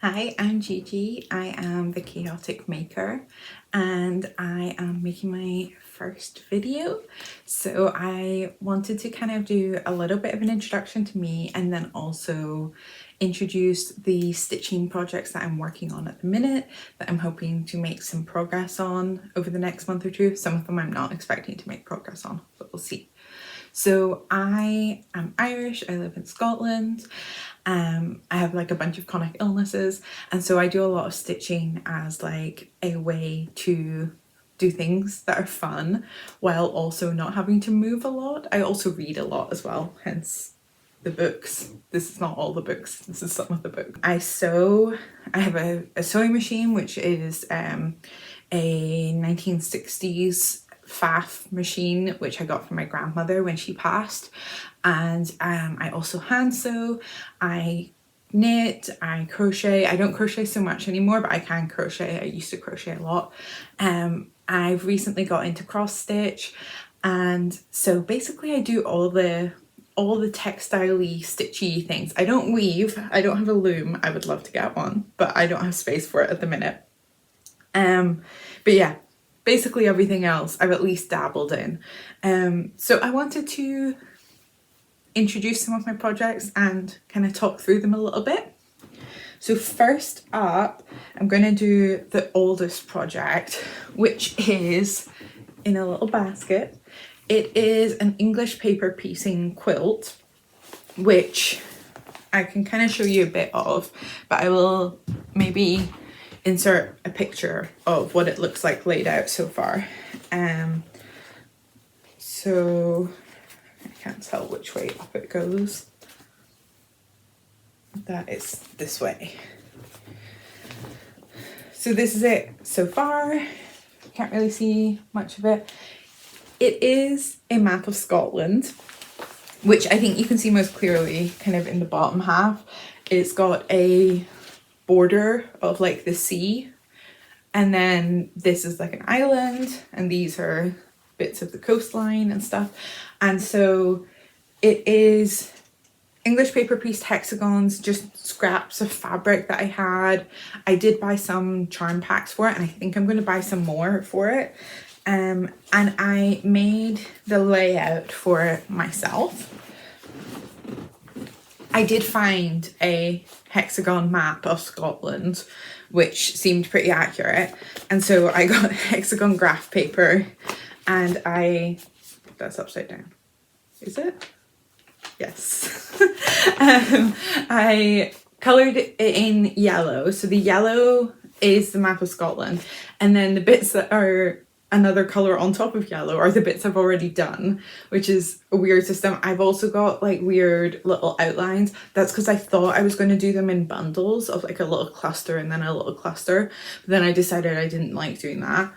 Hi, I'm Gigi. I am the Chaotic Maker and I am making my first video. So I wanted to kind of do a little bit of an introduction to me and then also introduce the stitching projects that I'm working on at the minute that I'm hoping to make some progress on over the next month or two. Some of them I'm not expecting to make progress on, but we'll see. So I am Irish, I live in Scotland. I have like a bunch of chronic illnesses, and so I do a lot of stitching as like a way to do things that are fun while also not having to move a lot. I also read a lot as well, hence the books. This is not all the books, this is some of the books. I sew. I have a sewing machine which is a 1960s faff machine which I got from my grandmother when she passed, and I also hand sew, I knit, I crochet. I don't crochet so much anymore, but I can crochet. I used to crochet a lot. I've recently got into cross stitch, and so basically I do all the textile-y stitchy things. I don't weave, I don't have a loom. I would love to get one, but I don't have space for it at the minute. But yeah, basically everything else I've at least dabbled in. So I wanted to introduce some of my projects and kind of talk through them a little bit. So first up, I'm going to do the oldest project, which is in a little basket. It is an English paper piecing quilt, which I can kind of show you a bit of, but I will maybe insert a picture of what it looks like laid out so far. So I can't tell which way up it goes. That is this way. So this is it so far. Can't really see much of it. It is a map of Scotland, which I think you can see most clearly kind of in the bottom half. It's got a border of like the sea, and then this is like an island, and these are bits of the coastline and stuff. And so it is English paper pieced hexagons, just scraps of fabric that I had. I did buy some charm packs for it, and I think I'm going to buy some more for it. And I made the layout for it myself. I did find a hexagon map of Scotland which seemed pretty accurate, and so I got hexagon graph paper, and that's upside down, is it? Yes. I coloured it in yellow, so the yellow is the map of Scotland, and then the bits that are another colour on top of yellow are the bits I've already done, which is a weird system. I've also got like weird little outlines. That's because I thought I was going to do them in bundles of like a little cluster and then a little cluster, but then I decided I didn't like doing that.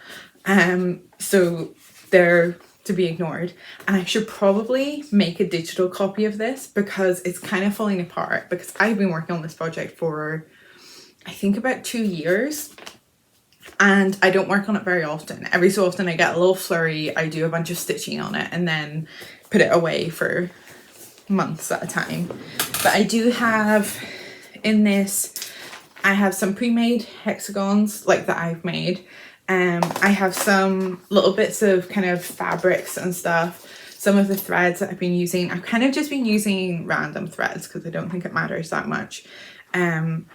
So they're to be ignored, and I should probably make a digital copy of this because it's kind of falling apart, because I've been working on this project for I think about 2 years. And I don't work on it very often. Every so often I get a little flurry, I do a bunch of stitching on it and then put it away for months at a time. But I do have in this, I have some pre-made hexagons like that I've made. I have some little bits of kind of fabrics and stuff. Some of the threads that I've been using, I've kind of just been using random threads because I don't think it matters that much. And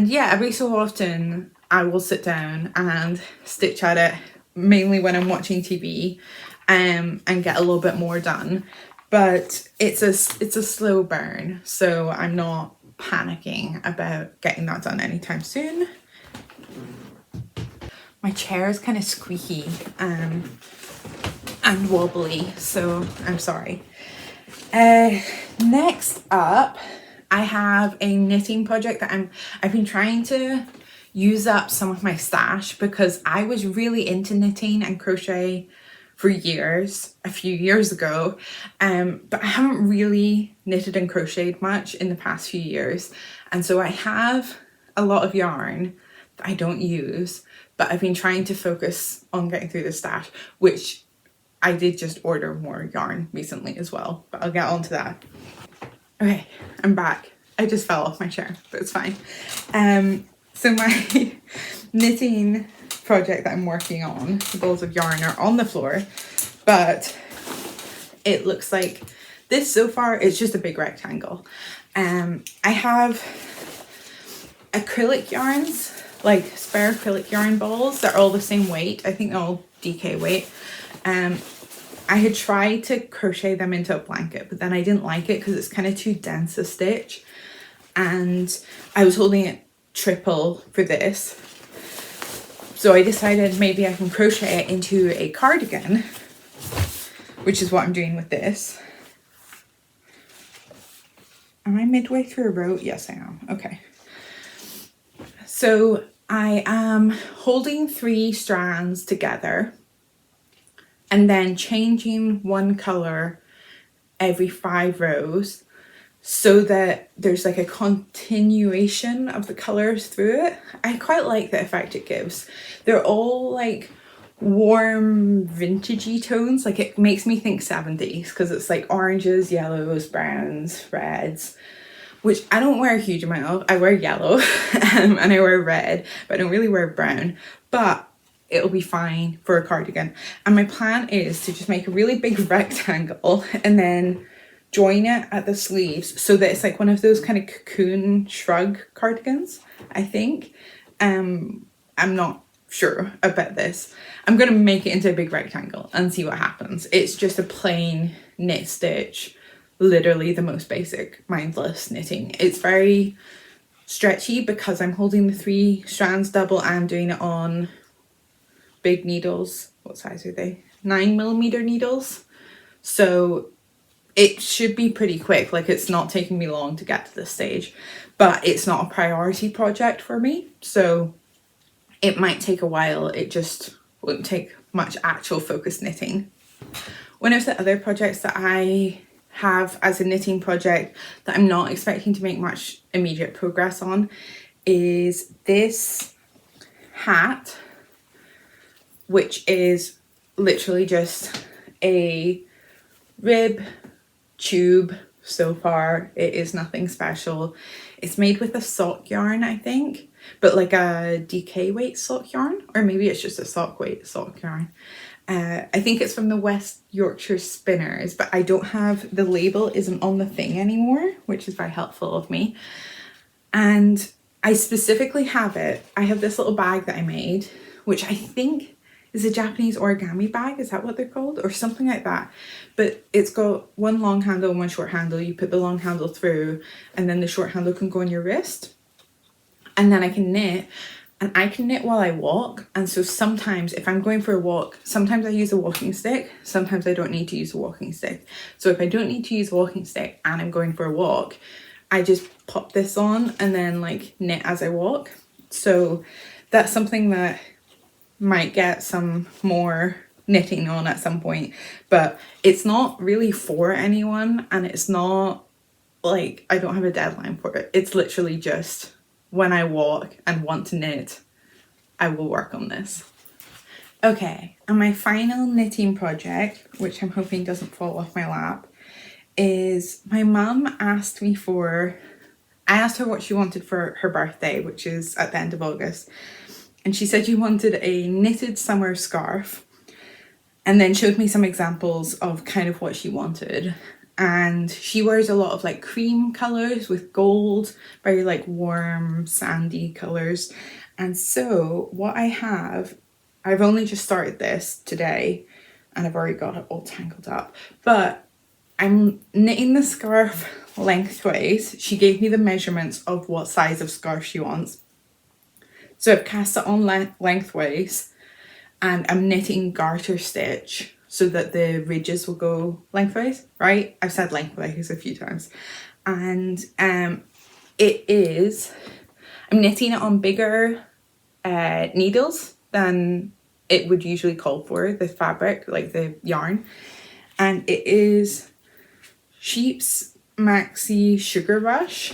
yeah, every so often I will sit down and stitch at it, mainly when I'm watching TV, and get a little bit more done. But it's a slow burn, so I'm not panicking about getting that done anytime soon. My chair is kind of squeaky and wobbly, so I'm sorry. Next up, I have a knitting project that I've been trying to use up some of my stash, because I was really into knitting and crochet for years, a few years ago, but I haven't really knitted and crocheted much in the past few years, and so I have a lot of yarn that I don't use, but I've been trying to focus on getting through the stash, which I did just order more yarn recently as well, but I'll get on to that. Okay, I'm back. I just fell off my chair, but it's fine. So my knitting project that I'm working on, the balls of yarn are on the floor, but it looks like this so far, it's just a big rectangle. I have acrylic yarns, like spare acrylic yarn balls that are all the same weight. I think they're all DK weight. I had tried to crochet them into a blanket, but then I didn't like it because it's kind of too dense a stitch. And I was holding it triple for this. So I decided maybe I can crochet it into a cardigan, which is what I'm doing with this. Am I midway through a row? Yes, I am. Okay. So I am holding 3 strands together and then changing one color every 5 rows so that there's like a continuation of the colors through it. I quite like the effect it gives. They're all like warm vintagey tones, like it makes me think 70s because it's like oranges, yellows, browns, reds, which I don't wear a huge amount of. I wear yellow and I wear red, but I don't really wear brown, but it'll be fine for a cardigan. And my plan is to just make a really big rectangle and then join it at the sleeves so that it's like one of those kind of cocoon shrug cardigans, I think. I'm not sure about this. I'm going to make it into a big rectangle and see what happens. It's just a plain knit stitch, literally the most basic mindless knitting. It's very stretchy because I'm holding the 3 strands double and doing it on big needles. What size are they? 9mm needles. So it should be pretty quick. Like it's not taking me long to get to this stage, but it's not a priority project for me. So it might take a while. It just won't take much actual focused knitting. One of the other projects that I have as a knitting project that I'm not expecting to make much immediate progress on is this hat, which is literally just a rib tube. So far it is nothing special. It's made with a sock yarn, I think, but like a DK weight sock yarn, or maybe it's just a sock weight sock yarn. I think it's from the West Yorkshire Spinners, but I don't have, the label isn't on the thing anymore, which is very helpful of me. And I specifically have it. I have this little bag that I made, which I think is a Japanese origami bag. Is that what they're called? Or something like that. But it's got one long handle and one short handle. You put the long handle through and then the short handle can go on your wrist. And then I can knit. And I can knit while I walk, and so sometimes if I'm going for a walk, sometimes I use a walking stick, sometimes I don't need to use a walking stick. So if I don't need to use a walking stick and I'm going for a walk, I just pop this on and then like knit as I walk. So that's something that might get some more knitting on at some point, but it's not really for anyone, and it's not like, I don't have a deadline for it. It's literally just when I walk and want to knit, I will work on this. Okay, and my final knitting project, which I'm hoping doesn't fall off my lap, is my mum asked me for, I asked her what she wanted for her birthday, which is at the end of August. And she said she wanted a knitted summer scarf, and then showed me some examples of kind of what she wanted. And she wears a lot of like cream colours with gold, very like warm sandy colours. And so what I have, I've only just started this today and I've already got it all tangled up, but I'm knitting the scarf lengthways. She gave me the measurements of what size of scarf she wants. So I've cast it on lengthways and I'm knitting garter stitch so that the ridges will go lengthways, right? I've said lengthways a few times. And it is, I'm knitting it on bigger needles than it would usually call for, the fabric, like the yarn. And it is Sheep's Maxi Sugar Rush.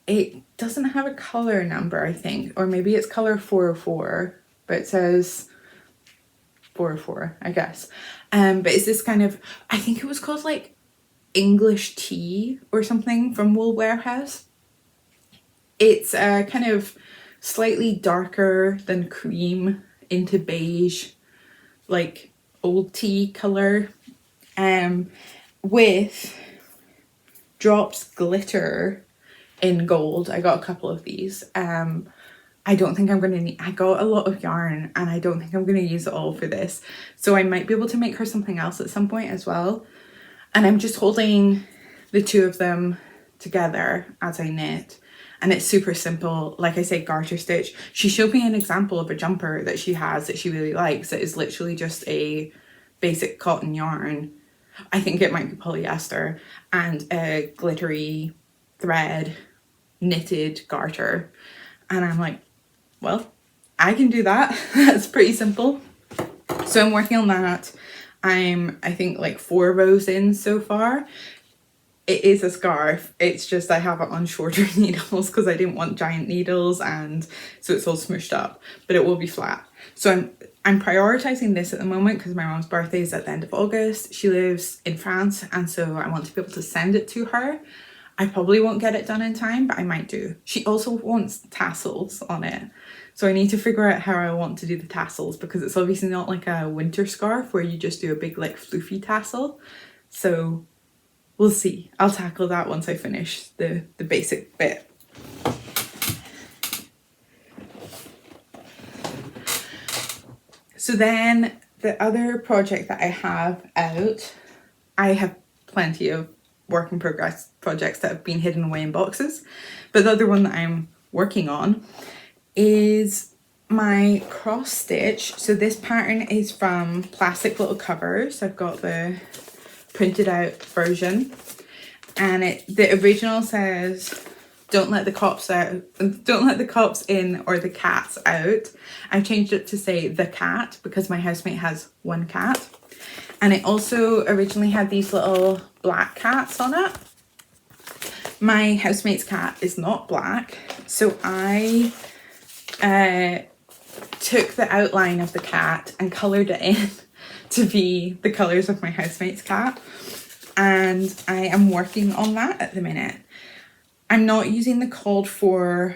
It doesn't have a color number, I think, or maybe it's color 404, but it says 404, I guess. But it's this kind of, I think it was called like English tea or something from Wool Warehouse. It's kind of slightly darker than cream into beige, like old tea colour, with drops glitter in gold. I got a couple of these. I don't think I'm going to need, I got a lot of yarn and I don't think I'm going to use it all for this. So I might be able to make her something else at some point as well. And I'm just holding the two of them together as I knit. And it's super simple. Like I say, garter stitch. She showed me an example of a jumper that she has that she really likes. It is literally just a basic cotton yarn. I think it might be polyester and a glittery thread knitted garter. And I'm like, well, I can do that. That's pretty simple. So I'm working on that. I think like 4 rows in so far. It is a scarf. It's just I have it on shorter needles because I didn't want giant needles, and so it's all smooshed up, but it will be flat. So I'm prioritizing this at the moment because my mom's birthday is at the end of August. She lives in France, and so I want to be able to send it to her. I probably won't get it done in time, but I might do. She also wants tassels on it. So I need to figure out how I want to do the tassels, because it's obviously not like a winter scarf where you just do a big like floofy tassel. So we'll see. I'll tackle that once I finish the basic bit. So then the other project that I have out, I have plenty of work in progress projects that have been hidden away in boxes, but the other one that I'm working on is my cross stitch. So this pattern is from Plastic Little Covers. I've got the printed out version, and the original says don't let the cops in or the cats out. I've changed it to say the cat because my housemate has one cat. And it also originally had these little black cats on it. My housemate's cat is not black, so I took the outline of the cat and coloured it in to be the colours of my housemate's cat. And I am working on that at the minute. I'm not using the called for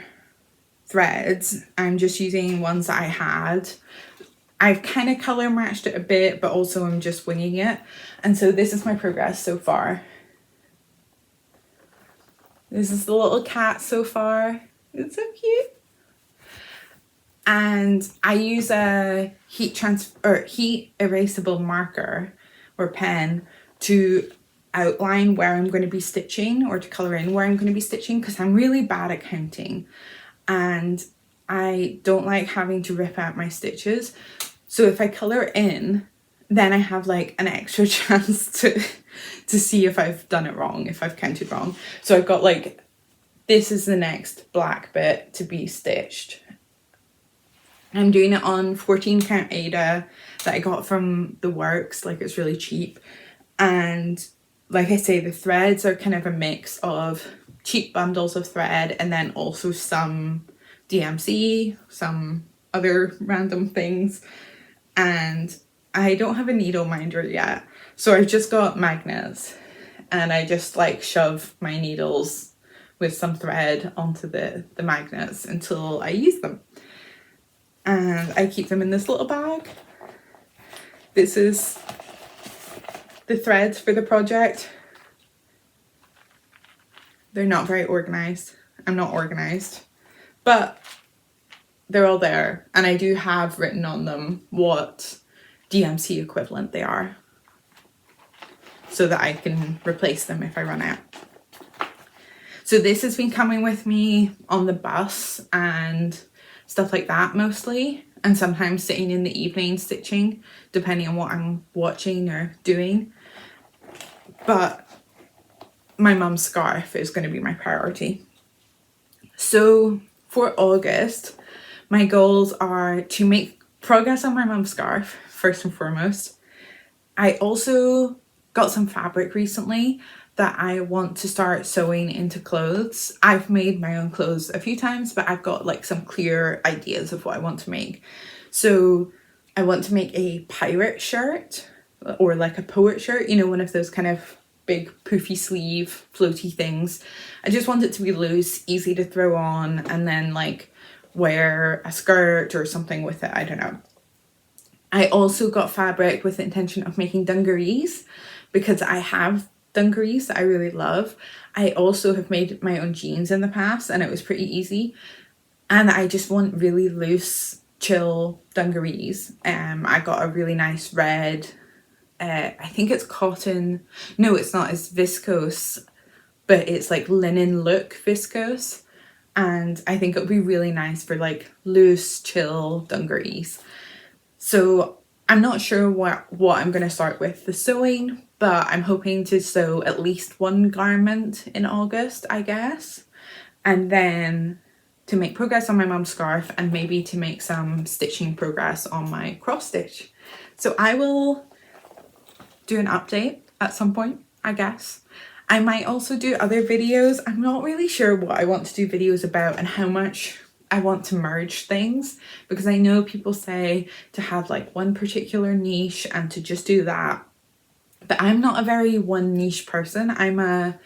threads. I'm just using ones that I had. I've kind of colour matched it a bit, but also I'm just winging it. And so this is my progress so far. This is the little cat so far. It's so cute. And I use a heat erasable marker or pen to outline where I'm going to be stitching, or to colour in where I'm going to be stitching, because I'm really bad at counting and I don't like having to rip out my stitches. So if I colour in, then I have like an extra chance to see if I've done it wrong, if I've counted wrong. So I've got like, this is the next black bit to be stitched. I'm doing it on 14 count Aida that I got from the works, like it's really cheap. And like I say, the threads are kind of a mix of cheap bundles of thread and then also some DMC, some other random things. And I don't have a needle minder yet, so I've just got magnets and I just like shove my needles with some thread onto the magnets until I use them. And I keep them in this little bag. This is the threads for the project. They're not very organized. I'm not organized, but they're all there, and I do have written on them what DMC equivalent they are, so that I can replace them if I run out. So this has been coming with me on the bus and stuff like that mostly, and sometimes sitting in the evening stitching, depending on what I'm watching or doing. But my mum's scarf is going to be my priority. So for August, my goals are to make progress on my mum's scarf, first and foremost. I also got some fabric recently that I want to start sewing into clothes. I've made my own clothes a few times, but I've got like some clear ideas of what I want to make. So I want to make a pirate shirt, or like a poet shirt, you know, one of those kind of big poofy sleeve floaty things. I just want it to be loose, easy to throw on, and then like wear a skirt or something with it. I don't know. I also got fabric with the intention of making dungarees because I have dungarees that I really love. I also have made my own jeans in the past and it was pretty easy. And I just want really loose, chill dungarees. I got a really nice red, I think it's cotton. No, it's not, it's viscose, but it's like linen look viscose. And I think it would be really nice for like loose, chill dungarees. So I'm not sure what I'm going to start with the sewing, but I'm hoping to sew at least one garment in August, I guess. And then to make progress on my mum's scarf and maybe to make some stitching progress on my cross stitch. So I will do an update at some point, I guess. I might also do other videos. I'm not really sure what I want to do videos about and how much I want to merge things, because I know people say to have like one particular niche and to just do that. But I'm not a very one niche person. I'm a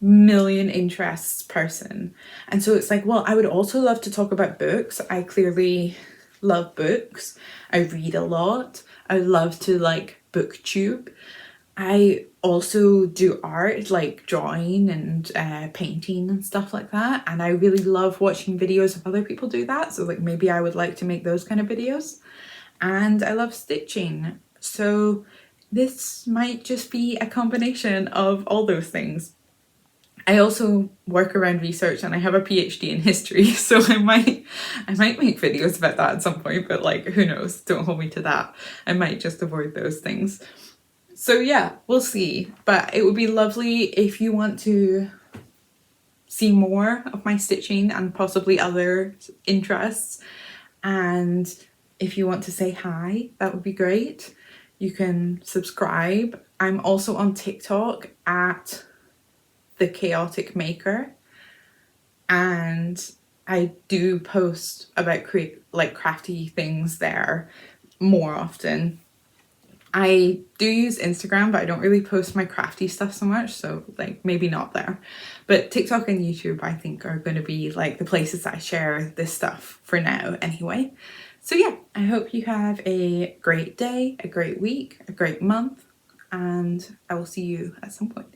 million interests person. And so it's like, well, I would also love to talk about books. I clearly love books. I read a lot. I love to like booktube. I also do art, like drawing and painting and stuff like that, and I really love watching videos of other people do that, so like maybe I would like to make those kind of videos. And I love stitching, so this might just be a combination of all those things. I also work around research and I have a PhD in history, so I might make videos about that at some point, but like who knows, don't hold me to that. I might just avoid those things. So yeah, we'll see. But it would be lovely if you want to see more of my stitching and possibly other interests. And if you want to say hi, that would be great. You can subscribe. I'm also on TikTok at The Chaotic Maker. And I do post about like crafty things there more often. I do use Instagram, but I don't really post my crafty stuff so much, so like maybe not there. But TikTok and YouTube I think are going to be like the places that I share this stuff for now anyway. So yeah, I hope you have a great day, a great week, a great month, and I will see you at some point.